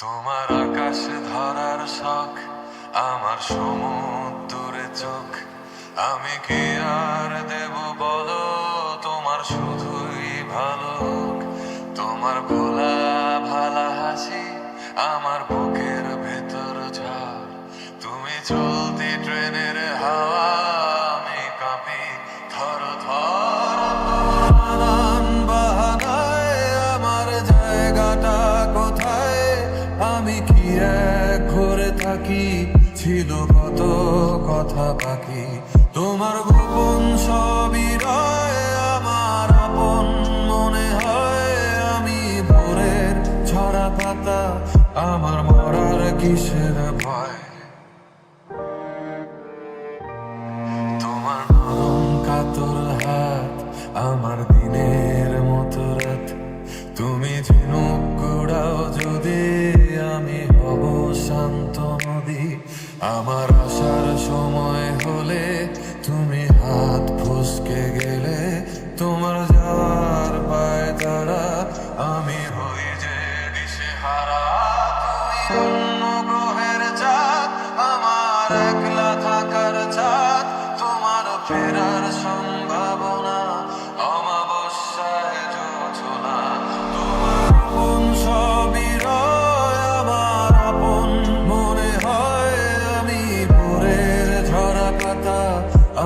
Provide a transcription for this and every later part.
তোমার আকাশ ধরার শখ, আমার সমুদ্রে চোখ। আমি কি আর দেব বলো, তোমার শুধুই ভালো হোক। তোমার ভোলা ভালা হাসি আমার বুকের ভেতর ঝড়। তুমি চলতি ট্রেনের হাওয়া, আমি কাঁপি থর থর। নানান বাহানায় আমার জায়গাটা কোথায়, আমি কি এক ঘরে থাকি, ছিল কত কথা বাকি। তোমার গোপন সবই রয় আমার আপন মনে হয়। আমি ভোরের ঝরা পাতা, আমার মরার কিসের ভয়। তোমার নরম কাতর হাত, আমার দিনের মতো রাত। তুমি ঝিনুক কুড়াও যদি, আমি হব শান্ত নদী। আমার আসার সময় হলে তুমি হাত ফসকে গেলে, তোমার যাওয়ার পায় তারা, আমি হই যে দিশেহারা। তুমি অন্য গ্রহের চাঁদ, আমার একলা থাকার চাঁদ। তোমার ফেরার সম্ভাবনা, অমাবস্যায় জোছনা। তোমার আপন সবই রয় আমার আপন মনে হয়। আমি ভোরের ঝরা পাতা,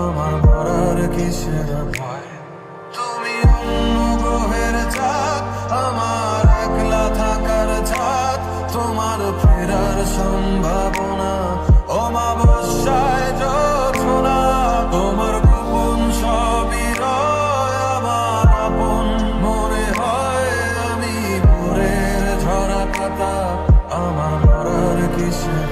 আমার মরার কিসের ভয়। তুমি অন্য গ্রহের চাঁদ, আমার একলা থাকার চাঁদ। তোমার ফেরার সম্ভাবনা, অমাবস্যায় জোছনা। তোমার গোপন সবই রয় আমার আপন মনে হয়। আমি ভোরের ঝরা পাতা, আমার মরার কিসের